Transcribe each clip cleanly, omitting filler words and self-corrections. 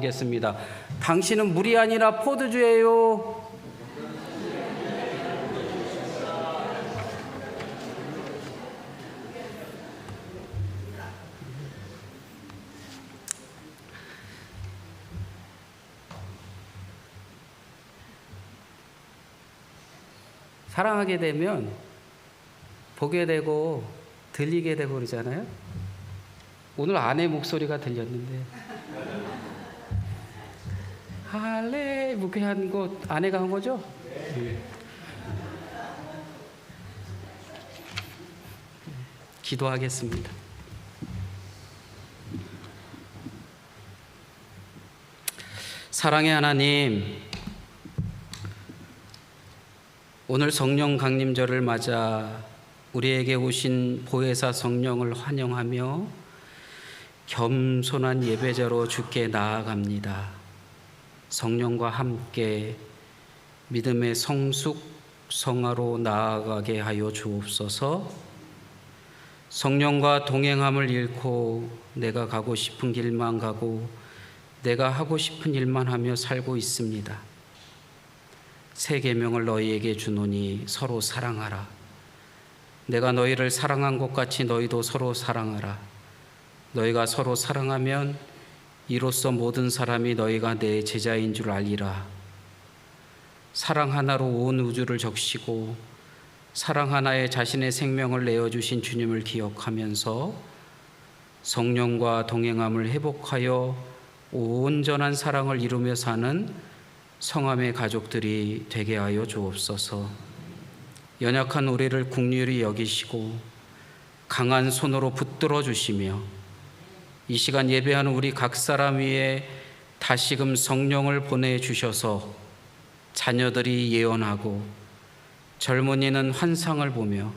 겠습니다. 당신은 물이 아니라 포도주예요. 사랑하게 되면 보게 되고 들리게 되고 그러잖아요. 오늘 아내 목소리가 들렸는데 할래 이렇게 한 거 아내가 한 거죠? 기도하겠습니다. 사랑의 하나님, 오늘 성령 강림절을 맞아 우리에게 오신 보혜사 성령을 환영하며 겸손한 예배자로 주께 나아갑니다. 성령과 함께 믿음의 성숙 성화로 나아가게 하여 주옵소서. 성령과 동행함을 잃고 내가 가고 싶은 길만 가고 내가 하고 싶은 일만 하며 살고 있습니다. 새 계명을 너희에게 주노니 서로 사랑하라. 내가 너희를 사랑한 것 같이 너희도 서로 사랑하라. 너희가 서로 사랑하면 이로써 모든 사람이 너희가 내 제자인 줄 알리라. 사랑 하나로 온 우주를 적시고 사랑 하나에 자신의 생명을 내어주신 주님을 기억하면서 성령과 동행함을 회복하여 온전한 사랑을 이루며 사는 성함의 가족들이 되게 하여 주옵소서. 연약한 우리를 긍휼히 여기시고 강한 손으로 붙들어 주시며 이 시간 예배하는 우리 각 사람 위에 다시금 성령을 보내주셔서 자녀들이 예언하고 젊은이는 환상을 보며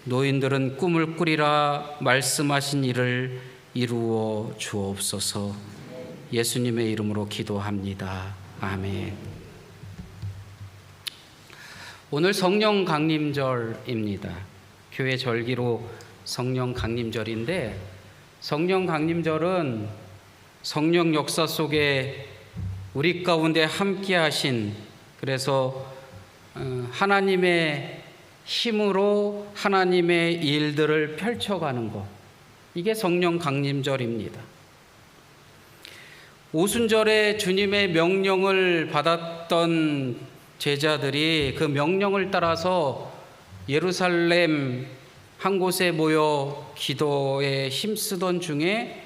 노인들은 꿈을 꾸리라 말씀하신 일을 이루어 주옵소서. 예수님의 이름으로 기도합니다. 아멘. 오늘 성령 강림절입니다. 교회 절기로 성령 강림절인데 성령 강림절은 성령 역사 속에 우리 가운데 함께 하신, 그래서 하나님의 힘으로 하나님의 일들을 펼쳐가는 것, 이게 성령 강림절입니다. 오순절에 주님의 명령을 받았던 제자들이 그 명령을 따라서 예루살렘 한 곳에 모여 기도에 힘쓰던 중에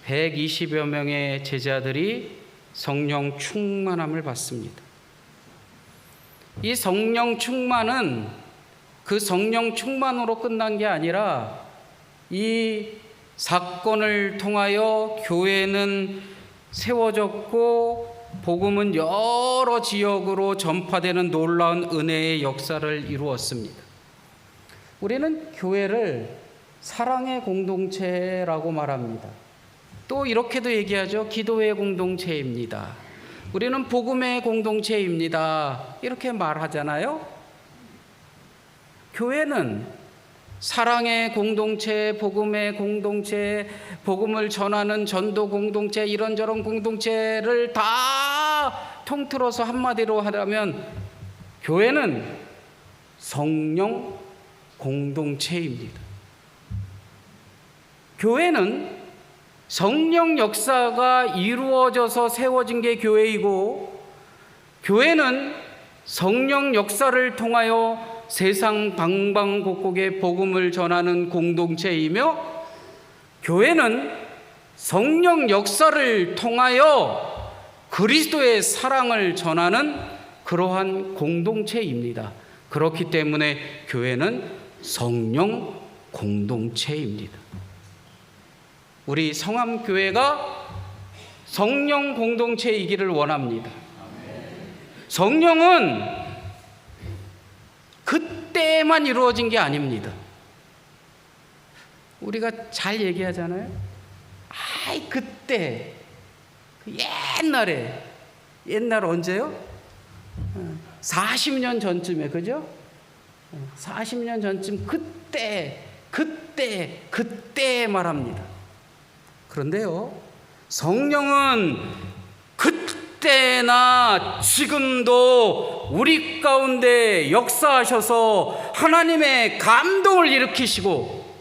120여 명의 제자들이 성령 충만함을 받습니다. 이 성령 충만은 그 성령 충만으로 끝난 게 아니라 이 사건을 통하여 교회는 세워졌고 복음은 여러 지역으로 전파되는 놀라운 은혜의 역사를 이루었습니다. 우리는 교회를 사랑의 공동체라고 말합니다. 또 이렇게도 얘기하죠. 기도의 공동체입니다. 우리는 복음의 공동체입니다. 이렇게 말하잖아요. 교회는 사랑의 공동체, 복음의 공동체, 복음을 전하는 전도 공동체, 이런저런 공동체를 다 통틀어서 한마디로 하자면 교회는 성령 공동체입니다. 교회는 성령 역사가 이루어져서 세워진 게 교회이고, 교회는 성령 역사를 통하여 세상 방방곡곡에 복음을 전하는 공동체이며, 교회는 성령 역사를 통하여 그리스도의 사랑을 전하는 그러한 공동체입니다. 그렇기 때문에 교회는 성령 공동체입니다. 우리 성암교회가 성령 공동체이기를 원합니다. 성령은 그때만 이루어진 게 아닙니다. 우리가 잘 얘기하잖아요. 아이 그때 옛날 언제요? 40년 전쯤에, 그죠? 40년 전쯤 그때 말합니다. 그런데요, 성령은 그때나 지금도 우리 가운데 역사하셔서 하나님의 감동을 일으키시고,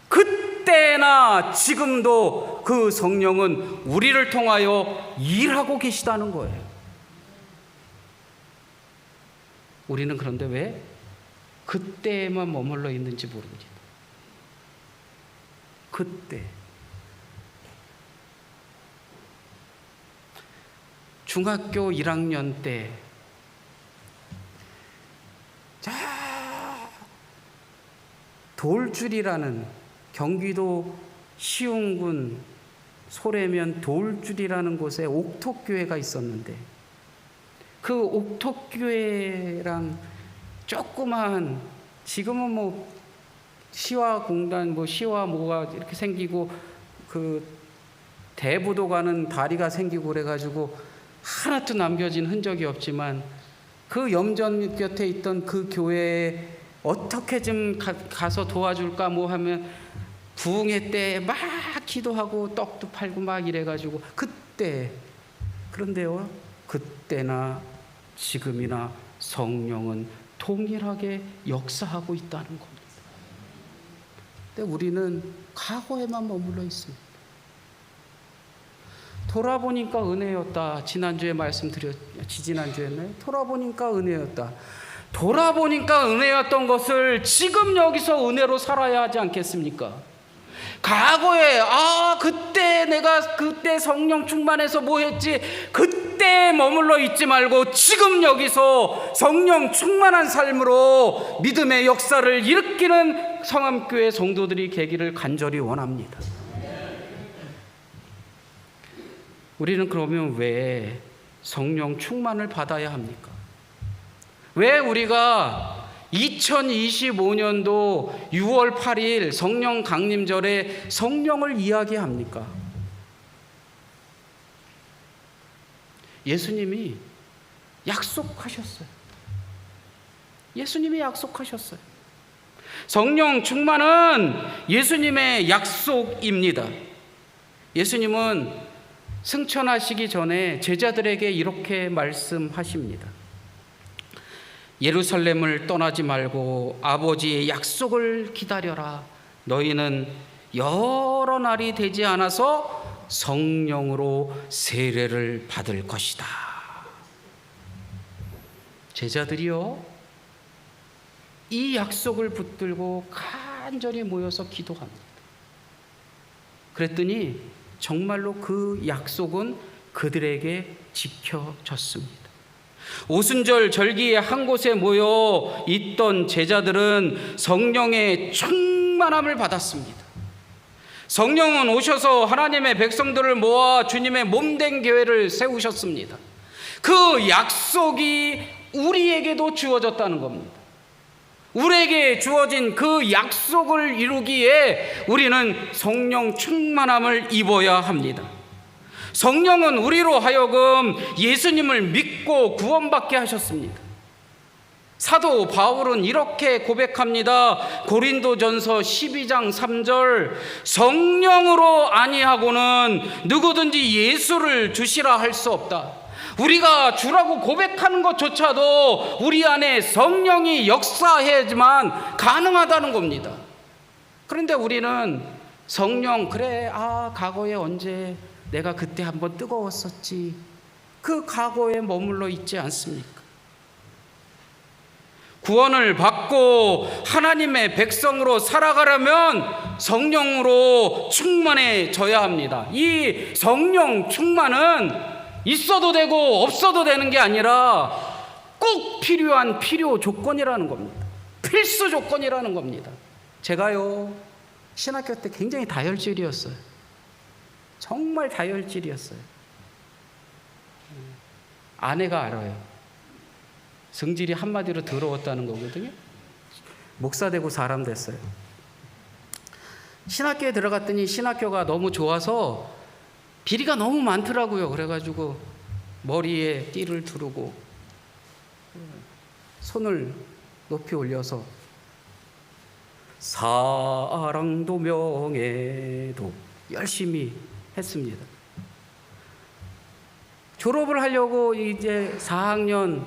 그때나 지금도 그 성령은 우리를 통하여 일하고 계시다는 거예요. 우리는 그런데 왜 그때에만 머물러 있는지 모릅니다. 그때 중학교 1학년 때 돌줄이라는, 경기도 시흥군 소래면 돌줄이라는 곳에 옥토교회가 있었는데, 그 옥토교회랑 조그만, 지금은 뭐 시화공단, 뭐 시화 뭐가 이렇게 생기고 그 대부도 가는 다리가 생기고 그래가지고 하나도 남겨진 흔적이 없지만, 그 염전 곁에 있던 그 교회에 어떻게 좀 가서 도와줄까 뭐 하면 부흥회 때 막 기도하고 떡도 팔고 막 이래가지고, 그때, 그런데요, 그때나 지금이나 성령은 동일하게 역사하고 있다는 겁니다. 근데 우리는 과거에만 머물러 있습니다. 돌아보니까 은혜였다. 지난주에 지지난주였나요? 돌아보니까 은혜였다. 돌아보니까 은혜였던 것을 지금 여기서 은혜로 살아야 하지 않겠습니까? 과거에 그때 성령 충만해서 뭐 했지, 그때 머물러 있지 말고 지금 여기서 성령 충만한 삶으로 믿음의 역사를 일으키는 성암교회 성도들이 되기를 간절히 원합니다. 우리는 그러면 왜 성령 충만을 받아야 합니까? 왜 우리가 2025년도 6월 8일 성령 강림절에 성령을 이야기합니까? 예수님이 약속하셨어요. 예수님이 약속하셨어요. 성령 충만은 예수님의 약속입니다. 예수님은 승천하시기 전에 제자들에게 이렇게 말씀하십니다. 예루살렘을 떠나지 말고 아버지의 약속을 기다려라. 너희는 여러 날이 되지 않아서 성령으로 세례를 받을 것이다. 제자들이요, 이 약속을 붙들고 간절히 모여서 기도합니다. 그랬더니 정말로 그 약속은 그들에게 지켜졌습니다. 오순절 절기에 한 곳에 모여 있던 제자들은 성령의 충만함을 받았습니다. 성령은 오셔서 하나님의 백성들을 모아 주님의 몸된 교회를 세우셨습니다. 그 약속이 우리에게도 주어졌다는 겁니다. 우리에게 주어진 그 약속을 이루기에 우리는 성령 충만함을 입어야 합니다. 성령은 우리로 하여금 예수님을 믿고 구원받게 하셨습니다. 사도 바울은 이렇게 고백합니다. 고린도전서 12장 3절, 성령으로 아니하고는 누구든지 예수를 주시라 할 수 없다. 우리가 주라고 고백하는 것조차도 우리 안에 성령이 역사해야지만 가능하다는 겁니다. 그런데 우리는 성령, 그래, 과거에 언제 내가 그때 한번 뜨거웠었지, 그 과거에 머물러 있지 않습니까? 구원을 받고 하나님의 백성으로 살아가려면 성령으로 충만해져야 합니다. 이 성령 충만은 있어도 되고 없어도 되는 게 아니라 꼭 필요한 필요 조건이라는 겁니다. 필수 조건이라는 겁니다. 제가요, 신학교 때 굉장히 다혈질이었어요. 정말 다혈질이었어요. 아내가 알아요. 성질이 한마디로 더러웠다는 거거든요. 목사 되고 사람 됐어요. 신학교에 들어갔더니 신학교가 너무 좋아서 비리가 너무 많더라고요. 그래가지고 머리에 띠를 두르고 손을 높이 올려서 사랑도 명예도 열심히 했습니다. 졸업을 하려고 이제 4학년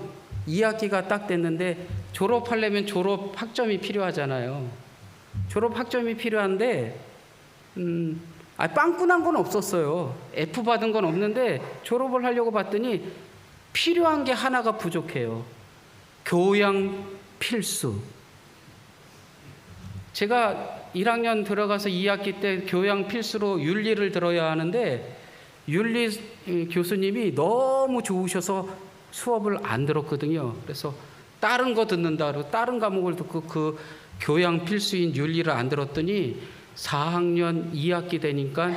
2학기가 딱 됐는데 졸업하려면 졸업 학점이 필요하잖아요. 졸업 학점이 필요한데 빵꾸난 건 없었어요. F 받은 건 없는데 졸업을 하려고 봤더니 필요한 게 하나가 부족해요. 교양 필수. 제가 1학년 들어가서 2학기 때 교양 필수로 윤리를 들어야 하는데 윤리 교수님이 너무 좋으셔서 수업을 안 들었거든요. 그래서 다른 거 듣는다고 다른 과목을 듣고 그 교양 필수인 윤리를 안 들었더니 4학년 2학기 되니까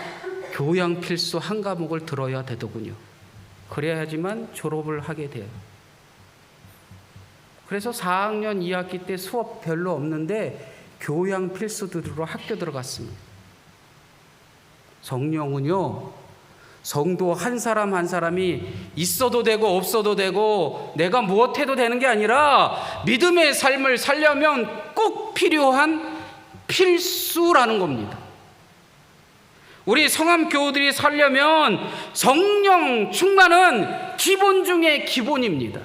교양 필수 한 과목을 들어야 되더군요. 그래야지만 졸업을 하게 돼요. 그래서 4학년 2학기 때 수업 별로 없는데 교양 필수 들으러 학교 들어갔습니다. 성령은요, 성도 한 사람 한 사람이 있어도 되고 없어도 되고 내가 무엇해도 되는 게 아니라 믿음의 삶을 살려면 꼭 필요한 필수라는 겁니다. 우리 성함 교우들이 살려면 성령 충만은 기본 중에 기본입니다.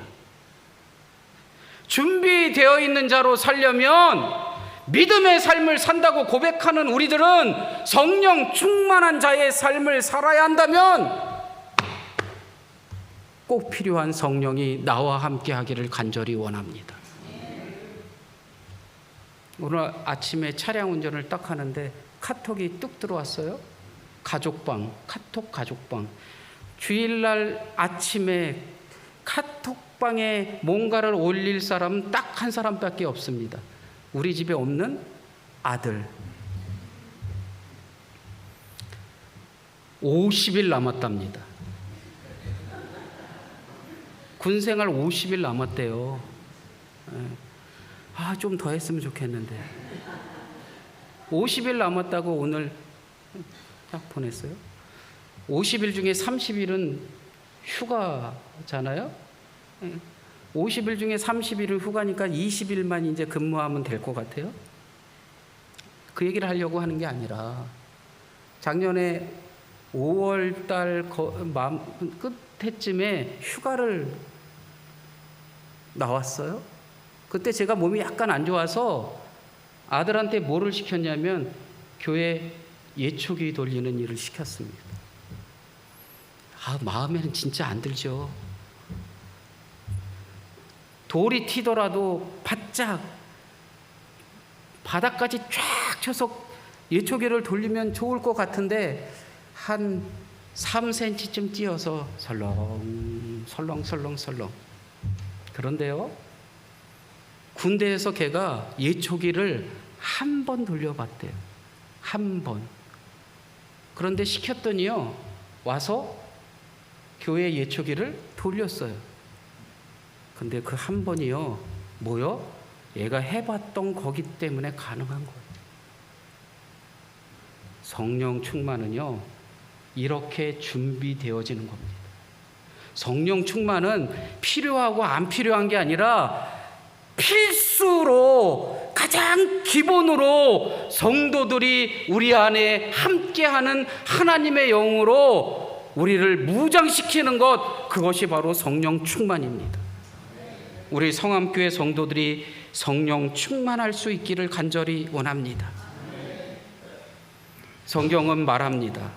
준비되어 있는 자로 살려면 믿음의 삶을 산다고 고백하는 우리들은 성령 충만한 자의 삶을 살아야 한다면 꼭 필요한 성령이 나와 함께 하기를 간절히 원합니다. 오늘 아침에 차량 운전을 딱 하는데 카톡이 뚝 들어왔어요. 가족방, 카톡 가족방. 주일날 아침에 카톡방에 뭔가를 올릴 사람은 딱 한 사람밖에 없습니다. 우리 집에 없는 아들. 50일 남았답니다. 군생활 50일 남았대요. 좀 더 했으면 좋겠는데. 50일 남았다고 오늘 딱 보냈어요. 50일 중에 30일은 휴가잖아요. 50일 중에 30일은 휴가니까 20일만 이제 근무하면 될 것 같아요. 그 얘기를 하려고 하는 게 아니라 작년에 5월달 끝에쯤에 휴가를 나왔어요. 그때 제가 몸이 약간 안 좋아서 아들한테 뭐를 시켰냐면 교회 예초기 돌리는 일을 시켰습니다. 마음에는 진짜 안 들죠. 돌이 튀더라도 바짝 바닥까지 쫙 쳐서 예초기를 돌리면 좋을 것 같은데 한 3cm쯤 띄어서 설렁. 그런데요, 군대에서 걔가 예초기를 한 번 돌려봤대요. 한 번. 그런데 시켰더니요, 와서 교회 예초기를 돌렸어요. 근데 그 한 번이요, 뭐요? 얘가 해봤던 거기 때문에 가능한 거예요. 성령 충만은요, 이렇게 준비되어지는 겁니다. 성령 충만은 필요하고 안 필요한 게 아니라 필수로 가장 기본으로 성도들이 우리 안에 함께하는 하나님의 영으로 우리를 무장시키는 것, 그것이 바로 성령 충만입니다. 우리 성함교회 성도들이 성령 충만할 수 있기를 간절히 원합니다. 성경은 말합니다.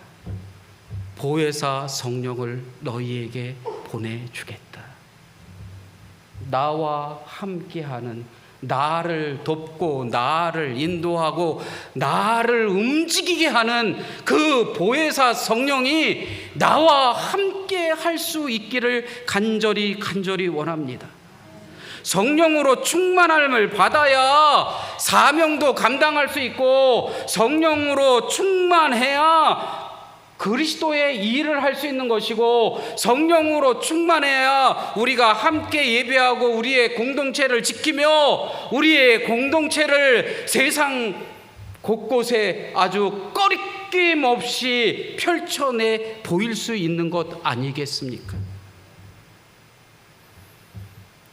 보혜사 성령을 너희에게 보내주겠다. 나와 함께하는, 나를 돕고 나를 인도하고 나를 움직이게 하는 그 보혜사 성령이 나와 함께 할 수 있기를 간절히 원합니다. 성령으로 충만함을 받아야 사명도 감당할 수 있고, 성령으로 충만해야 그리스도의 일을 할 수 있는 것이고, 성령으로 충만해야 우리가 함께 예배하고 우리의 공동체를 지키며 우리의 공동체를 세상 곳곳에 아주 꺼리낌 없이 펼쳐내 보일 수 있는 것 아니겠습니까?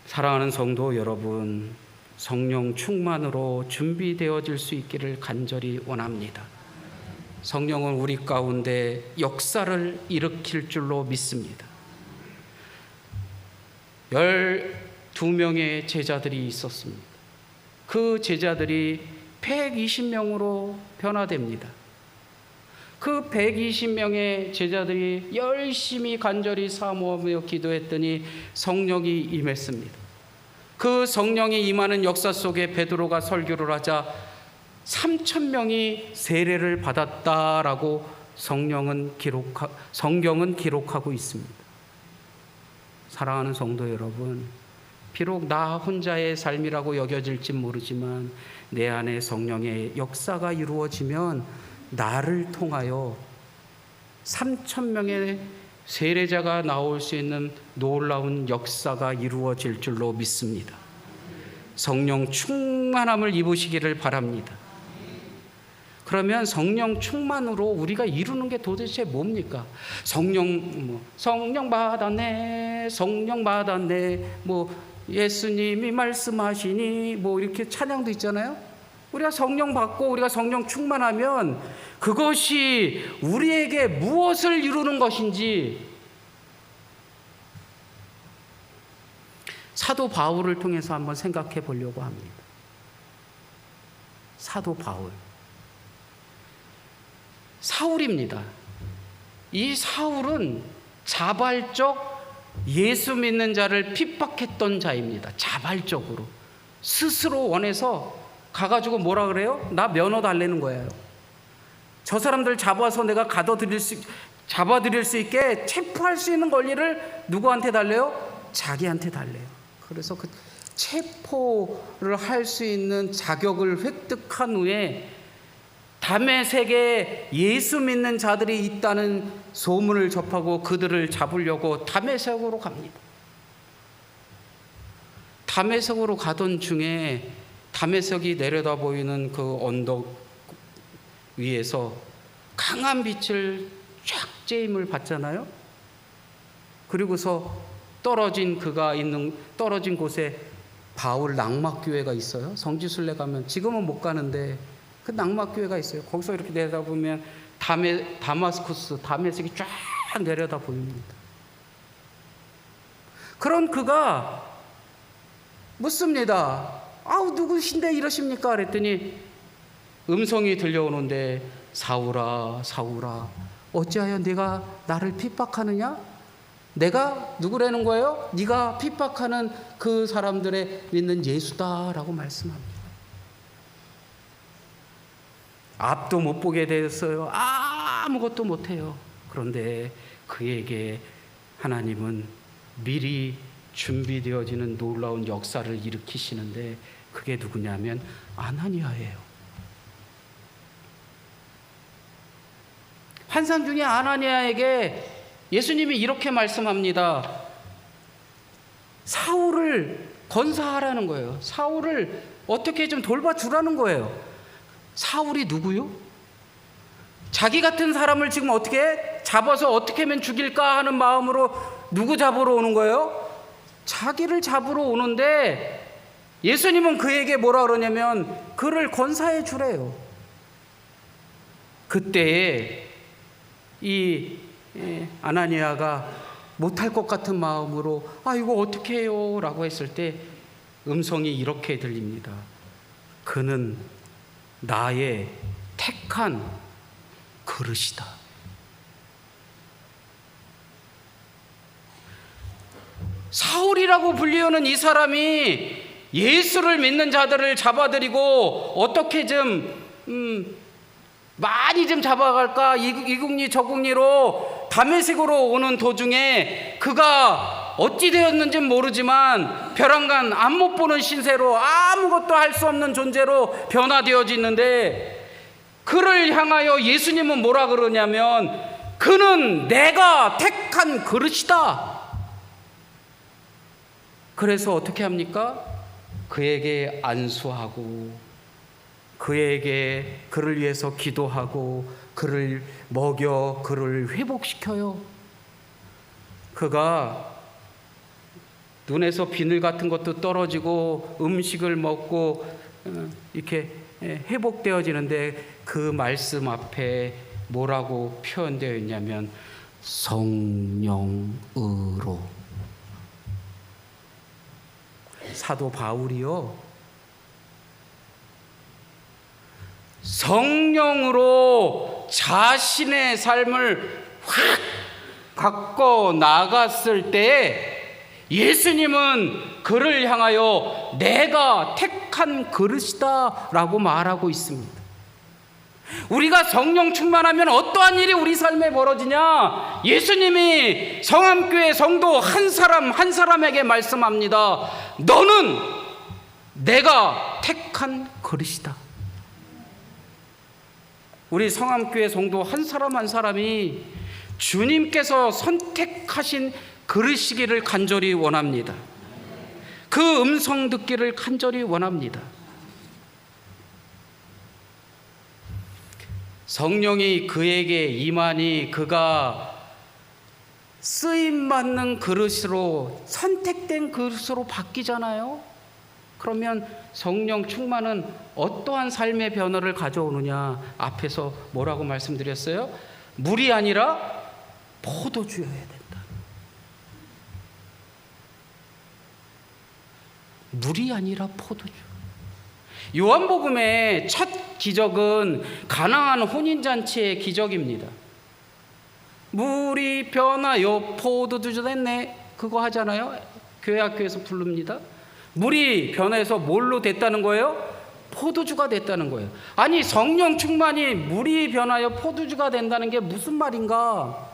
사랑하는 성도 여러분, 성령 충만으로 준비되어질 수 있기를 간절히 원합니다. 성령은 우리 가운데 역사를 일으킬 줄로 믿습니다. 12명의 제자들이 있었습니다. 그 제자들이 120명으로 변화됩니다. 그 120명의 제자들이 열심히 간절히 사모하며 기도했더니 성령이 임했습니다. 그 성령이 임하는 역사 속에 베드로가 설교를 하자 3,000명이 세례를 받았다라고 성경은 기록하고 있습니다. 사랑하는 성도 여러분, 비록 나 혼자의 삶이라고 여겨질지 모르지만 내 안에 성령의 역사가 이루어지면 나를 통하여 3,000명의 세례자가 나올 수 있는 놀라운 역사가 이루어질 줄로 믿습니다. 성령 충만함을 입으시기를 바랍니다. 그러면 성령 충만으로 우리가 이루는 게 도대체 뭡니까? 성령 받았네, 성령 받았네, 예수님이 말씀하시니 이렇게 찬양도 있잖아요. 우리가 성령 받고 우리가 성령 충만하면 그것이 우리에게 무엇을 이루는 것인지 사도 바울을 통해서 한번 생각해 보려고 합니다. 사도 바울, 사울입니다. 이 사울은 자발적 예수 믿는 자를 핍박했던 자입니다. 자발적으로 스스로 원해서 가가지고 뭐라 그래요? 나 면허 달래는 거예요. 저 사람들 잡아서 내가 잡아들일 수 있게 체포할 수 있는 권리를 누구한테 달래요? 자기한테 달래요. 그래서 그 체포를 할 수 있는 자격을 획득한 후에 다메섹에 예수 믿는 자들이 있다는 소문을 접하고 그들을 잡으려고 다메섹으로 갑니다. 다메섹으로 가던 중에 다메섹이 내려다 보이는 그 언덕 위에서 강한 빛을 쫙 쬐임을 받잖아요. 그리고서 떨어진 곳에 바울 낙막교회가 있어요. 성지순례 가면 지금은 못 가는데 그 낙막교회가 있어요. 거기서 이렇게 내려다보면 다마스쿠스, 다메섹이 쫙 내려다 보입니다. 그런 그가 묻습니다. 누구신데 이러십니까? 그랬더니 음성이 들려오는데 사울아, 사울아, 어찌하여 네가 나를 핍박하느냐? 내가 누구라는 거예요? 네가 핍박하는 그 사람들의 믿는 예수다라고 말씀합니다. 앞도 못 보게 되었어요. 아무것도 못해요. 그런데 그에게 하나님은 미리 준비되어지는 놀라운 역사를 일으키시는데 그게 누구냐면 아나니아예요. 환상 중에 아나니아에게 예수님이 이렇게 말씀합니다. 사울을 건사하라는 거예요. 사울을 어떻게 좀 돌봐주라는 거예요. 사울이 누구요? 자기 같은 사람을 지금 어떻게 잡아서 어떻게 하면 죽일까 하는 마음으로 누구 잡으러 오는 거예요? 자기를 잡으러 오는데 예수님은 그에게 뭐라 그러냐면 그를 건사해 주래요. 그때에 이 아나니아가 못할 것 같은 마음으로 이거 어떻게 해요? 라고 했을 때 음성이 이렇게 들립니다. 그는 나의 택한 그릇이다. 사울이라고 불리우는 이 사람이 예수를 믿는 자들을 잡아들이고 어떻게 많이 잡아갈까 이국리 저국리로 다메섹으로 오는 도중에 그가 어찌 되었는지 모르지만 벼랑간 앞못 보는 신세로 아무것도 할 수 없는 존재로 변화되어지는데 그를 향하여 예수님은 뭐라 그러냐면 그는 내가 택한 그릇이다. 그래서 어떻게 합니까? 그에게 안수하고 그를 위해서 기도하고 그를 먹여 그를 회복시켜요. 그가 눈에서 비늘 같은 것도 떨어지고 음식을 먹고 이렇게 회복되어지는데 그 말씀 앞에 뭐라고 표현되어 있냐면 성령으로. 사도 바울이요, 성령으로 자신의 삶을 확 바꿔 나갔을 때 예수님은 그를 향하여 내가 택한 그릇이다 라고 말하고 있습니다. 우리가 성령 충만하면 어떠한 일이 우리 삶에 벌어지냐? 예수님이 성암교회 성도 한 사람 한 사람에게 말씀합니다. 너는 내가 택한 그릇이다. 우리 성암교회 성도 한 사람 한 사람이 주님께서 선택하신 그릇이기를 간절히 원합니다. 그 음성 듣기를 간절히 원합니다. 성령이 그에게 임하니 그가 쓰임받는 그릇으로, 선택된 그릇으로 바뀌잖아요. 그러면 성령 충만은 어떠한 삶의 변화를 가져오느냐? 앞에서 뭐라고 말씀드렸어요? 물이 아니라 포도주여야 된다. 물이 아니라 포도주. 요한복음의 첫 기적은 가나안 혼인잔치의 기적입니다. 물이 변하여 포도주 됐네, 그거 하잖아요. 교회 학교에서 부릅니다. 물이 변해서 뭘로 됐다는 거예요? 포도주가 됐다는 거예요. 아니, 성령 충만이 물이 변하여 포도주가 된다는 게 무슨 말인가?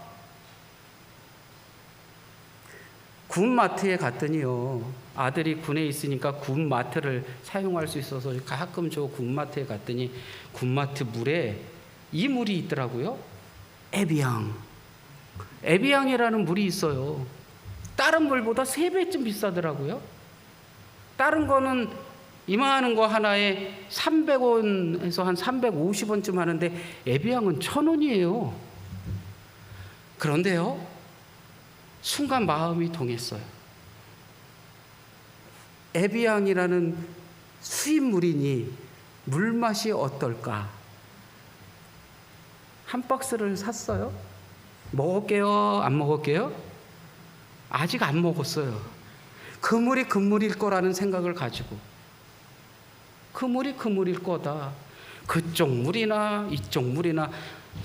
군마트에 갔더니요, 아들이 군에 있으니까 군마트를 사용할 수 있어서 가끔 저 군마트에 갔더니 군마트 물에 이 물이 있더라고요. 에비앙이라는 물이 있어요. 다른 물보다 3배쯤 비싸더라고요. 다른 거는 이만한 거 하나에 300원에서 한 350원쯤 하는데 에비앙은 1,000원이에요. 그런데요, 순간 마음이 동했어요. 에비앙이라는 수입물이니 물맛이 어떨까? 한 박스를 샀어요. 먹을게요? 안 먹을게요? 아직 안 먹었어요. 그 물이 그 물일 거라는 생각을 가지고, 그 물이 그 물일 거다. 그쪽 물이나 이쪽 물이나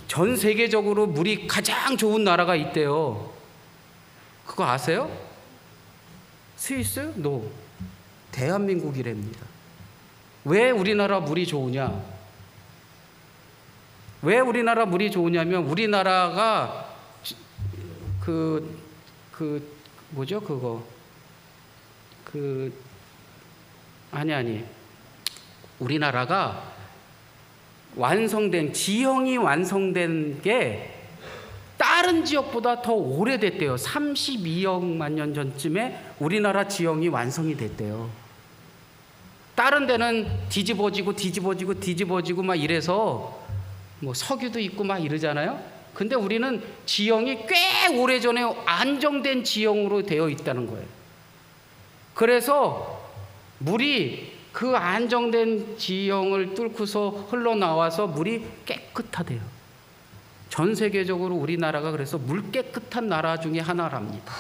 전 세계적으로 물이 가장 좋은 나라가 있대요. 그거 아세요? 스위스? 노. 대한민국이랍니다. 왜 우리나라 물이 좋으냐? 왜 우리나라 물이 좋으냐면, 우리나라가 뭐죠? 우리나라가 지형이 완성된 게 다른 지역보다 더 오래됐대요. 32억만 년 전쯤에 우리나라 지형이 완성이 됐대요. 다른 데는 뒤집어지고 막 이래서 뭐 석유도 있고 막 이러잖아요. 근데 우리는 지형이 꽤 오래전에 안정된 지형으로 되어 있다는 거예요. 그래서 물이 그 안정된 지형을 뚫고서 흘러나와서 물이 깨끗하대요. 전 세계적으로 우리나라가 그래서 물 깨끗한 나라 중에 하나랍니다.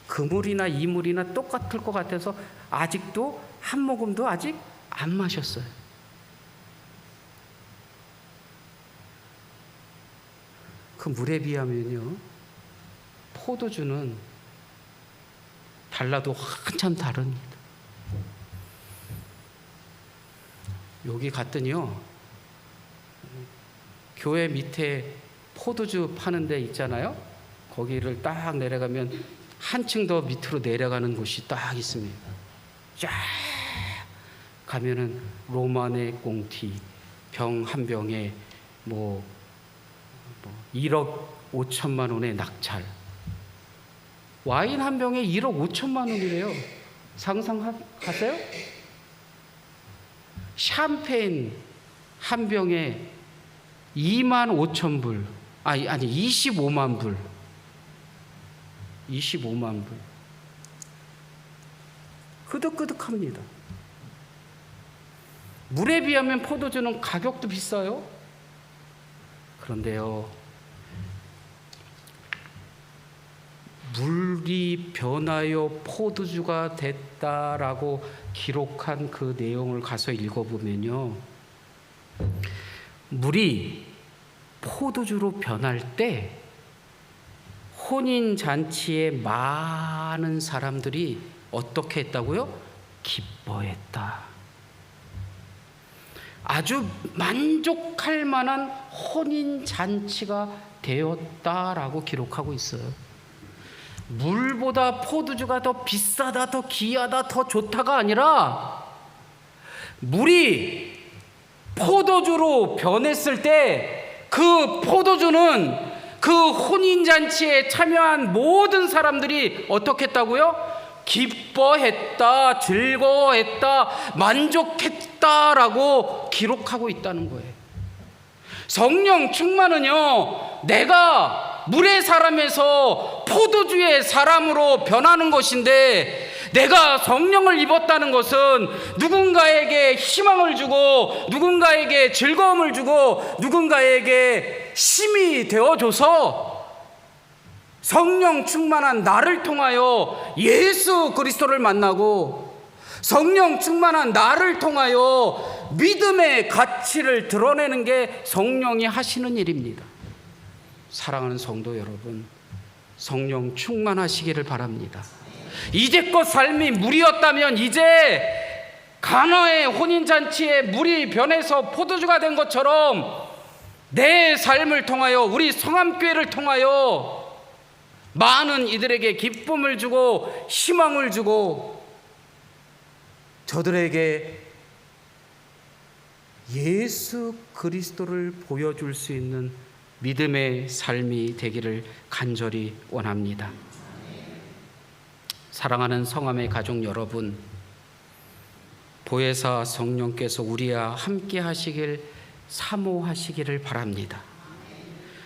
그 물이나 이 물이나 똑같을 것 같아서 아직도 한 모금도 아직 안 마셨어요. 그 물에 비하면요, 포도주는 달라도 한참 다릅니다. 여기 갔더니요, 교회 밑에 포도주 파는 데 있잖아요. 거기를 딱 내려가면 한층 더 밑으로 내려가는 곳이 딱 있습니다. 쫙 가면은 로마네 꽁티 병 한 병에 뭐 1억 5천만 원의 낙찰, 와인 한 병에 1억 5천만 원이래요. 상상하세요? 샴페인 한 병에 2만 5천 불, 아니 25만 불. 25만 불. 끄덕끄덕합니다. 물에 비하면 포도주는 가격도 비싸요. 물이 변하여 포도주가 됐다라고 기록한 그 내용을 가서 읽어보면요, 물이 포도주로 변할 때 혼인잔치에 많은 사람들이 어떻게 했다고요? 기뻐했다. 아주 만족할 만한 혼인잔치가 되었다라고 기록하고 있어요. 물보다 포도주가 더 비싸다, 더 귀하다, 더 좋다가 아니라 물이 포도주로 변했을 때 그 포도주는 그 혼인잔치에 참여한 모든 사람들이 어떻게 했다고요? 기뻐했다, 즐거워했다, 만족했다라고 기록하고 있다는 거예요. 성령 충만은요, 내가 물의 사람에서 포도주의 사람으로 변하는 것인데, 내가 성령을 입었다는 것은 누군가에게 희망을 주고 누군가에게 즐거움을 주고 누군가에게 힘이 되어줘서 성령 충만한 나를 통하여 예수 그리스도를 만나고 성령 충만한 나를 통하여 믿음의 가치를 드러내는 게 성령이 하시는 일입니다. 사랑하는 성도 여러분, 성령 충만하시기를 바랍니다. 이제껏 삶이 물이었다면 이제 가나의 혼인잔치에 물이 변해서 포도주가 된 것처럼 내 삶을 통하여, 우리 성암교회를 통하여 많은 이들에게 기쁨을 주고 희망을 주고 저들에게 예수 그리스도를 보여줄 수 있는 믿음의 삶이 되기를 간절히 원합니다. 사랑하는 성암의 가족 여러분, 보혜사 성령께서 우리와 함께 하시길 사모하시기를 바랍니다.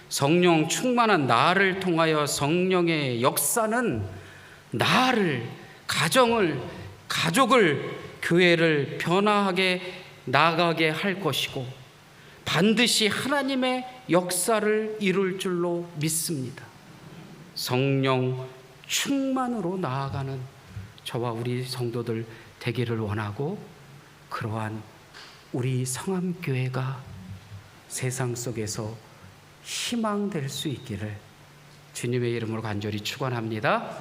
성령 충만한 나를 통하여 성령의 역사는 나를, 가정을, 가족을, 교회를 변화하게 나가게 할 것이고 반드시 하나님의 역사를 이룰 줄로 믿습니다. 성령 충만으로 나아가는 저와 우리 성도들 되기를 원하고, 그러한 우리 성암교회가 세상 속에서 희망될 수 있기를 주님의 이름으로 간절히 축원합니다.